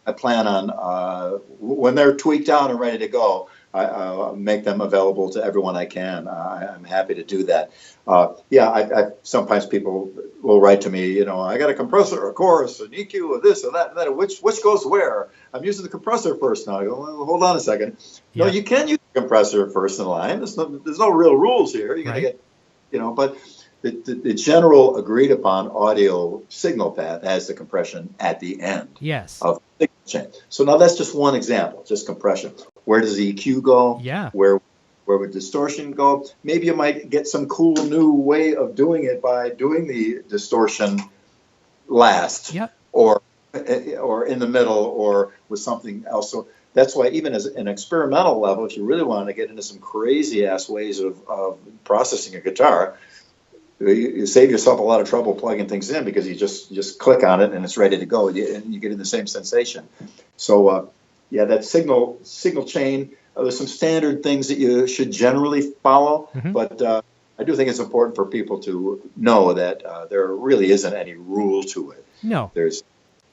I plan on when they're tweaked out and ready to go, I make them available to everyone I can. I'm happy to do that. I sometimes people will write to me, I got a compressor, a chorus, an EQ, this or that, which goes where? I'm using the compressor first now. I go, well, hold on a second. Yeah. No, you can use the compressor first in line. There's no real rules here. You're gonna get, but the general agreed upon audio signal path has the compression at the end. Yes. Of the signal chain. So now that's just one example, just compression. Where does the EQ go? Yeah. Where would distortion go? Maybe you might get some cool new way of doing it by doing the distortion last, or in the middle, or with something else. So that's why even as an experimental level, if you really want to get into some crazy ass ways of processing a guitar, you save yourself a lot of trouble plugging things in because you just click on it and it's ready to go, and you get in the same sensation. So that signal chain. There's some standard things that you should generally follow, but I do think it's important for people to know that there really isn't any rule to it. No, there's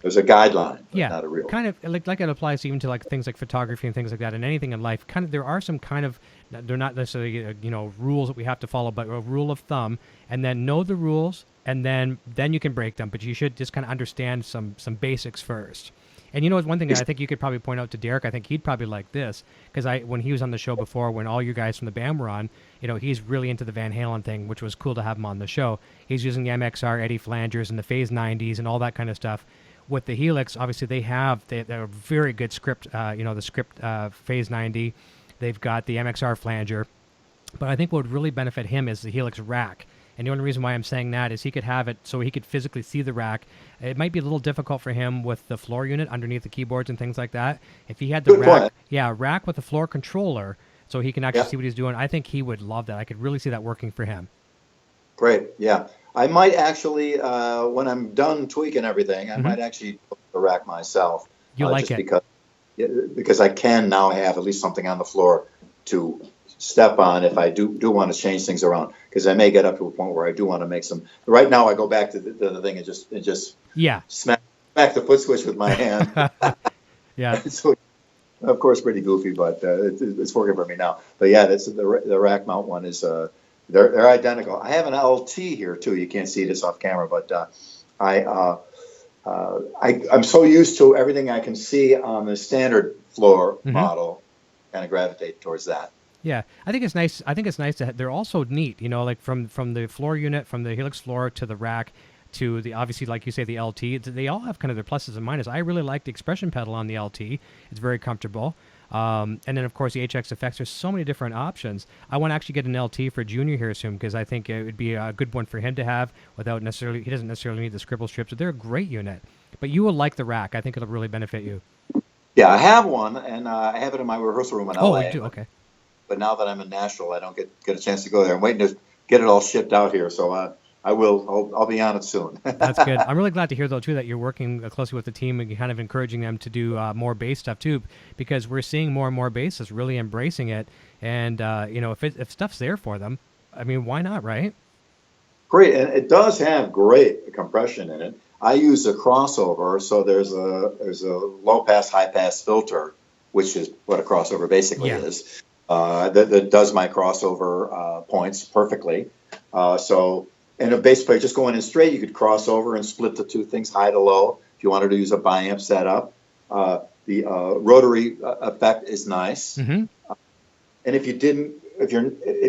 a guideline, but not a real. Kind of like it applies even to like things like photography and things like that, and anything in life. Kind of there are some kind of, they're not necessarily rules that we have to follow, but a rule of thumb, and then know the rules, and then you can break them. But you should just kind of understand some basics first. And one thing that I think you could probably point out to Derek, I think he'd probably like this, because when he was on the show before, when all you guys from the band were on, he's really into the Van Halen thing, which was cool to have him on the show. He's using the MXR Eddie Flangers and the Phase 90s and all that kind of stuff. With the Helix, obviously they're a very good script, the script Phase 90. They've got the MXR flanger. But I think what would really benefit him is the Helix rack. And the only reason why I'm saying that is he could have it so he could physically see the rack. It might be a little difficult for him with the floor unit underneath the keyboards and things like that. If he had the rack with the floor controller so he can actually see what he's doing, I think he would love that. I could really see that working for him. Great, yeah. I might actually, when I'm done tweaking everything, I might actually put the rack myself. You like it? Because I can now have at least something on the floor to step on if I do want to change things around, because I may get up to a point where I do want to make some. Right now I go back to the thing and just smack the foot switch with my hand. Yeah. So, of course, pretty goofy, but it's working for me now. But yeah, that's the rack mount one is they're identical. I have an LT here too. You can't see this off camera, but I'm so used to everything I can see on the standard floor model, kind of gravitate towards that. Yeah, I think it's nice. They're also neat, like from the floor unit, from the Helix floor to the rack, to the, obviously, like you say, the LT. They all have kind of their pluses and minuses. I really like the expression pedal on the LT. It's very comfortable. And then, of course, the HX effects. There's so many different options. I want to actually get an LT for Junior here soon, because I think it would be a good one for him to have without necessarily, he doesn't necessarily need the scribble strips. But they're a great unit. But you will like the rack. I think it'll really benefit you. Yeah, I have one, and I have it in my rehearsal room in LA. Oh, you do? Okay. But now that I'm in Nashville, I don't get a chance to go there. I'm waiting to get it all shipped out here, so I will. I'll be on it soon. That's good. I'm really glad to hear, though, too, that you're working closely with the team and kind of encouraging them to do more bass stuff, too, because we're seeing more and more bassists really embracing it. And, if stuff's there for them, I mean, why not, right? Great. And it does have great compression in it. I use a crossover, so there's a low-pass, high-pass filter which is what a crossover basically Yeah. is. That does my crossover points perfectly. And a bass player just going in straight, you could cross over and split the two things high to low. If you wanted to use a biamp setup, the rotary effect is nice. Mm-hmm. And if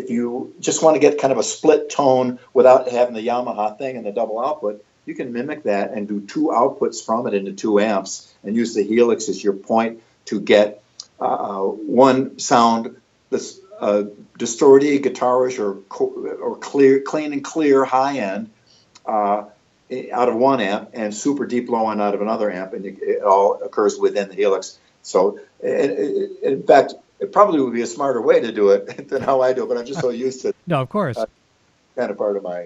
you just want to get kind of a split tone without having the Yamaha thing and the double output, you can mimic that and do two outputs from it into 2 amps and use the Helix as your point to get one sound that's distorted, guitarish, or clean and clear high end out of one amp, and super deep low end out of another amp, and it all occurs within the Helix. So, in fact, it probably would be a smarter way to do it than how I do it, but I'm just so used to No, of course. kind of part of my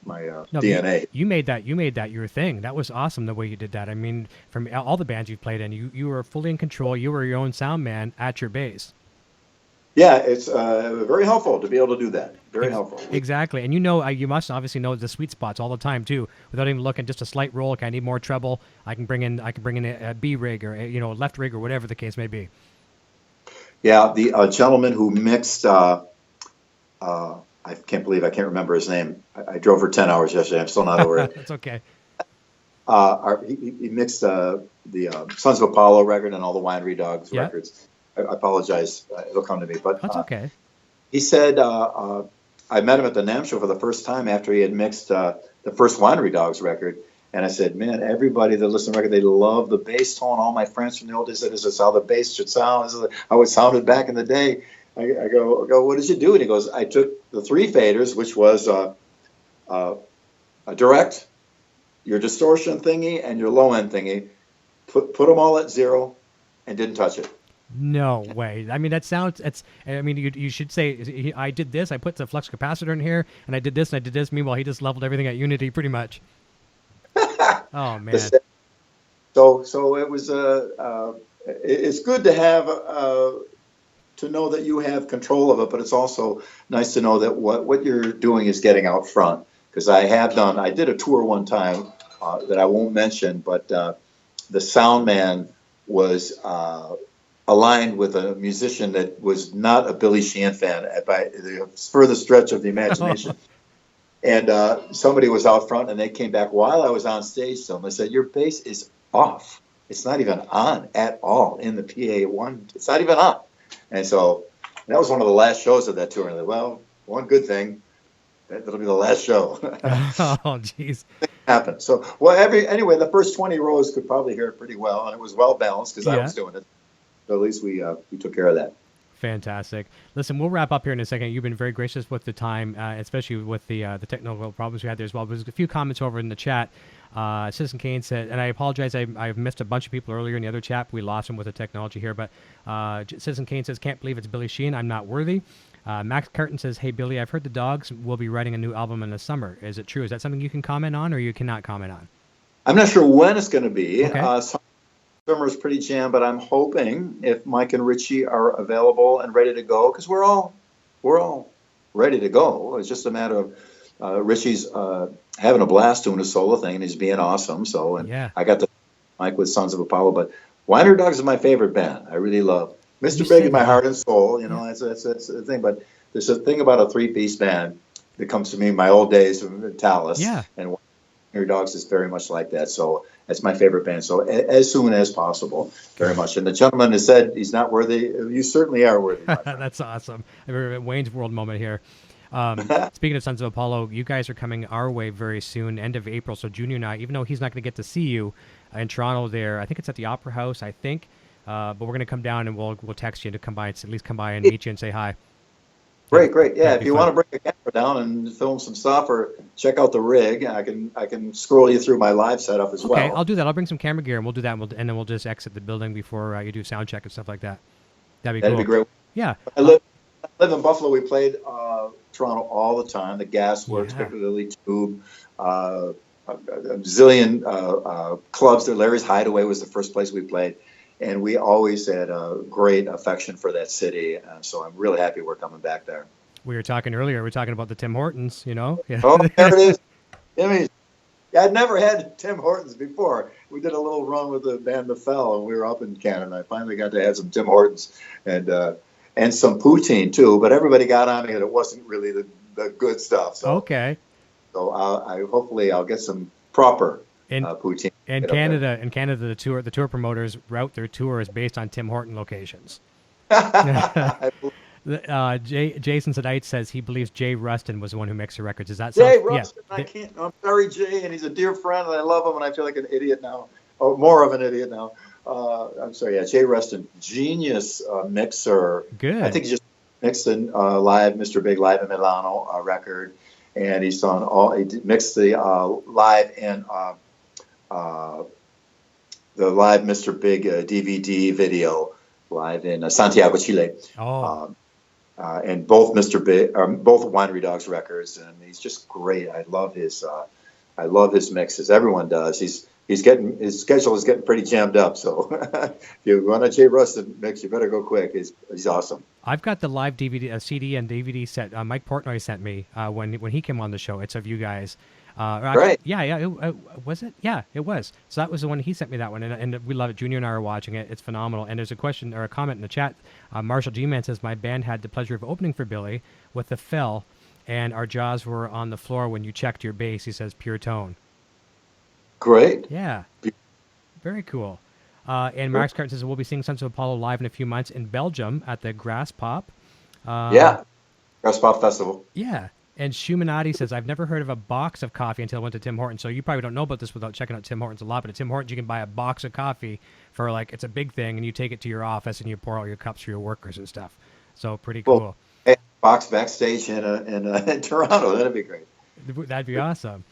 No, DNA. You made that your thing. That was awesome the way you did that. I mean, from all the bands you've played in, you were fully in control. You were your own sound man at your bass. Yeah, it's very helpful to be able to do that. Very helpful. Exactly. And you must obviously know the sweet spots all the time too, without even looking. Just a slight roll. Okay, I need more treble. I can bring in a B rig or a left rig or whatever the case may be. Yeah, the gentleman who mixed. I can't remember his name. I drove for 10 hours yesterday. I'm still not over it. That's okay. He mixed the Sons of Apollo record and all the Winery Dogs Yeah. records. I apologize. It'll come to me. But That's okay. he said, I met him at the NAMM show for the first time after he had mixed the first Winery Dogs record. And I said, man, everybody that listens to the record, they love the bass tone. All my friends from the old days said, this is how the bass should sound. This is how it sounded back in the day. I go, what did you do? And he goes, I took the 3 faders, which was a direct, your distortion thingy, and your low end thingy, put them all at 0 and didn't touch it. No way. I mean, you should say, I did this, I put the flux capacitor in here, and I did this, and I did this. Meanwhile, he just leveled everything at Unity pretty much. Oh, man. So it was, it's good to have, to know that you have control of it, but it's also nice to know that what you're doing is getting out front. Because I did a tour one time that I won't mention, but the sound man was aligned with a musician that was not a Billy Sheehan fan by the furthest stretch of the imagination. And somebody was out front, and they came back while I was on stage still, and they said, your bass is off. It's not even on at all in the PA1. It's not even on. And so that was one of the last shows of that tour. And I said, well, one good thing, that'll be the last show. Oh, jeez. Happened. So, anyway, the first 20 rows could probably hear it pretty well, and it was well balanced because I was doing it. So at least we took care of that. Fantastic. Listen, we'll wrap up here in a second. You've been very gracious with the time, especially with the technical problems we had there as well. There's a few comments over in the chat. Citizen Kane said, and I apologize, I've missed a bunch of people earlier in the other chat. We lost them with the technology here, but Citizen Kane says, can't believe it's Billy Sheehan. I'm not worthy. Max Carton says, hey, Billy, I've heard the Dogs will be writing a new album in the summer. Is it true? Is that something you can comment on or you cannot comment on? I'm not sure when it's going to be. Okay. Summer is pretty jammed, but I'm hoping if Mike and Richie are available and ready to go, because we're all ready to go. It's just a matter of Richie's having a blast doing a solo thing, and he's being awesome. So, I got the Mike with Sons of Apollo, but Winery Dogs is my favorite band. I really love Mr. Big in my heart and soul. That's the thing. But there's a thing about a 3-piece band that comes to me in my old days from Tallis. Yeah. And Winery Dogs is very much like that. So that's my favorite band. So as soon as possible, very much. And the gentleman has said he's not worthy. You certainly are worthy. That's awesome. A Wayne's World moment here. Speaking of Sons of Apollo, you guys are coming our way very soon, end of April. So Junior and I, even though he's not going to get to see you in Toronto there, I think it's at the Opera House, I think. But we're going to come down and we'll text you to come by, at least come by and meet you and say hi. Great. Yeah, if you want to bring a camera down and film some stuff or check out the rig, I can scroll you through my live setup as well. Okay, I'll do that. I'll bring some camera gear and we'll do that, and then we'll just exit the building before you do sound check and stuff like that. That'd be great. Yeah. I live in Buffalo. We played Toronto all the time. The Gasworks, particularly Tube, a zillion clubs there. Larry's Hideaway was the first place we played. And we always had a great affection for that city. And so I'm really happy we're coming back there. We were talking earlier. We were talking about the Tim Hortons, Yeah. Oh, there it is. Jimmy's. I'd never had Tim Hortons before. We did a little run with the band The Fell, and we were up in Canada. I finally got to have some Tim Hortons and some poutine too. But everybody got on me that it wasn't really the good stuff. So Okay. So hopefully I'll get some proper poutine. In Canada, the tour promoters route their tours based on Tim Horton locations. Jason Sedite says he believes Jay Rustin was the one who mixed the records. Is that Jay Rustin? Yeah. I'm sorry, Jay, and he's a dear friend, and I love him, and I feel like an idiot now. Oh, more of an idiot now. I'm sorry, yeah, Jay Rustin, genius mixer. Good. I think he just mixed a live Mr. Big Live in Milano record, and he's done he mixed the live in the live Mr. Big DVD video live in Santiago, Chile. Oh. And both Mr. Big, both Winery Dogs records, and he's just great. I love his mixes. Everyone does. His schedule is getting pretty jammed up. So if you want a Jay Rustin mix, you better go quick. He's awesome. I've got the live DVD, CD, and DVD set. Mike Portnoy sent me when he came on the show. It's of you guys. Right. Yeah. Was it? Yeah, it was. So that was the one he sent me that one, and we love it. Junior and I are watching it. It's phenomenal. And there's a question or a comment in the chat. Marshall G-Man says, my band had the pleasure of opening for Billy with The Fell, and our jaws were on the floor when you checked your bass. He says, pure tone. Great. Yeah. Very cool. And Max Carton says, we'll be seeing Sons of Apollo live in a few months in Belgium at the Grass Pop. Grass Pop Festival. Yeah. And Shumanati says, I've never heard of a box of coffee until I went to Tim Hortons. So you probably don't know about this without checking out Tim Hortons a lot. But at Tim Hortons, you can buy a box of coffee for it's a big thing. And you take it to your office and you pour all your cups for your workers and stuff. So pretty cool. Well, hey, box backstage in Toronto. That'd be great. That'd be awesome.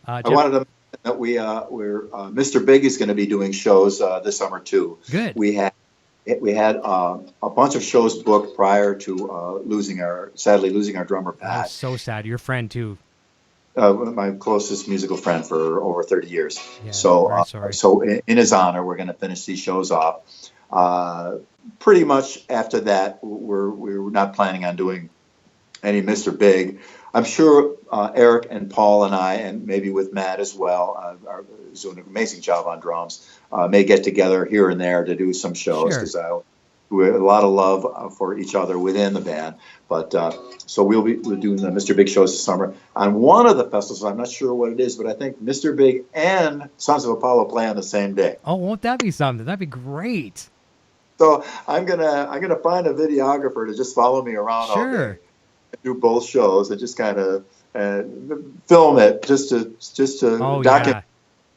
I wanted to mention that we're Mr. Big is going to be doing shows this summer too. Good. We had a bunch of shows booked prior to sadly losing our drummer Pat. Oh, so sad. Your friend too. My closest musical friend for over 30 years. Yeah, so in his honor, we're going to finish these shows off. Pretty much after that, we're not planning on doing any Mr. Big. I'm sure Eric and Paul and I, and maybe with Matt as well, are doing an amazing job on drums, may get together here and there to do some shows because we have a lot of love for each other within the band. But so we're doing the Mr. Big shows this summer. On one of the festivals, I'm not sure what it is, but I think Mr. Big and Sons of Apollo play on the same day. Oh, won't that be something? That'd be great. So I'm gonna find a videographer to just follow me around all day. Do both shows and just kind of film it just to document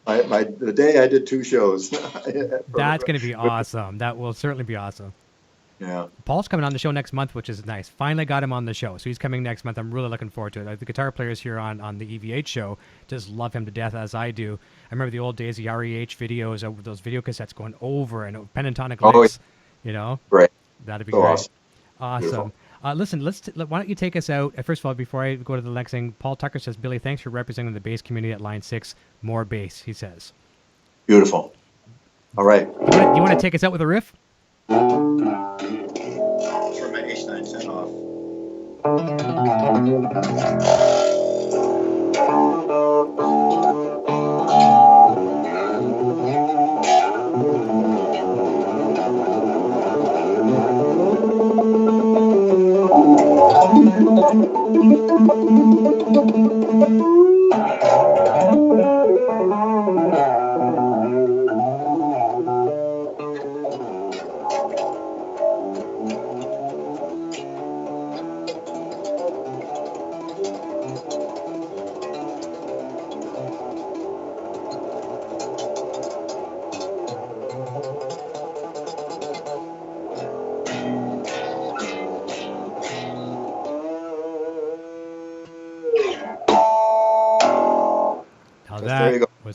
the day I did 2 shows. That's going to be awesome. That will certainly be awesome. Yeah. Paul's coming on the show next month, which is nice. Finally got him on the show. So he's coming next month. I'm really looking forward to it. The guitar players here on the EVH show just love him to death, as I do. I remember the old days of the REH videos, those video cassettes going over and pentatonic licks, Right. That'd be so great. Awesome. Listen, why don't you take us out? First of all, before I go to the next thing, Paul Tucker says, Billy, thanks for representing the bass community at Line 6. More bass, he says. Beautiful. All right. You want to take us out with a riff? Turn my H910 off.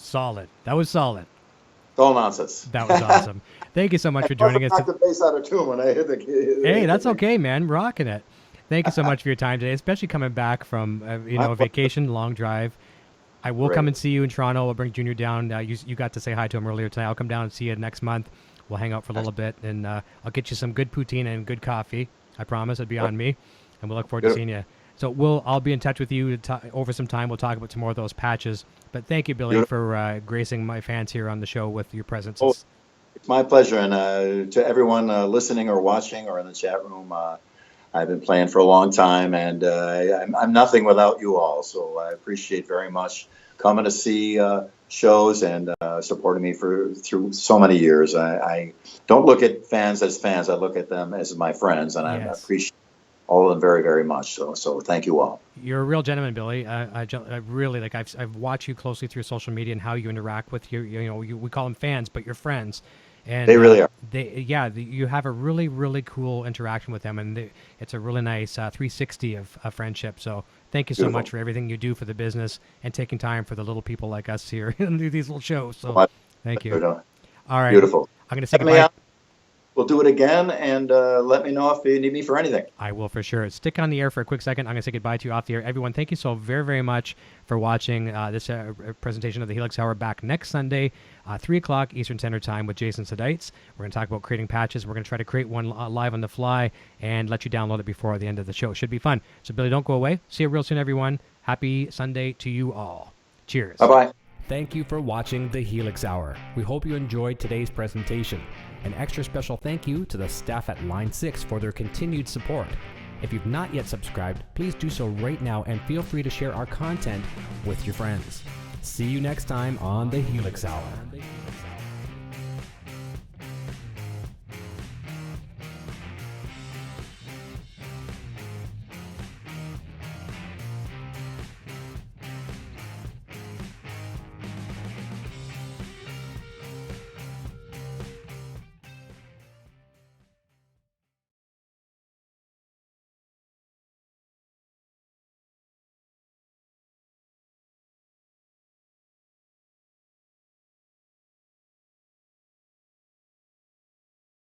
Solid. That was solid. It's all nonsense. That was awesome. Thank you so much for joining us. I knocked the bass out of tune when I hit the. Hey, that's okay, man. Rocking it. Thank you so much for your time today, especially coming back from a vacation, long drive. I will come and see you in Toronto. I'll bring Junior down. You got to say hi to him earlier tonight. I'll come down and see you next month. We'll hang out for a little bit, and I'll get you some good poutine and good coffee. I promise. It'll be on me, and we'll look forward to seeing you So I'll be in touch with you over some time. We'll talk about some more of those patches. But thank you, Billy, for gracing my fans here on the show with your presence. Oh, it's my pleasure. And to everyone listening or watching or in the chat room, I've been playing for a long time, and I'm nothing without you all. So I appreciate very much coming to see shows and supporting me through so many years. I don't look at fans as fans. I look at them as my friends, and I appreciate all of them very, very much. So thank you all. You're a real gentleman, Billy. I really like. I've watched you closely through social media and how you interact with we call them fans, but you're friends. And they really are. You have a really, really cool interaction with them, and it's a really nice 360 of friendship. So thank you so much for everything you do for the business and taking time for the little people like us here and do these little shows. So thank you. All right. Beautiful. I'm going to say goodbye. We'll do it again, and let me know if you need me for anything. I will for sure. Stick on the air for a quick second. I'm going to say goodbye to you off the air. Everyone, thank you so very, very much for watching this presentation of the Helix Hour. Back next Sunday, 3 o'clock Eastern Standard Time with Jason Sedites. We're going to talk about creating patches. We're going to try to create one live on the fly and let you download it before the end of the show. It should be fun. So, Billy, don't go away. See you real soon, everyone. Happy Sunday to you all. Cheers. Bye-bye. Thank you for watching the Helix Hour. We hope you enjoyed today's presentation. An extra special thank you to the staff at Line6 for their continued support. If you've not yet subscribed, please do so right now and feel free to share our content with your friends. See you next time on the Helix Hour.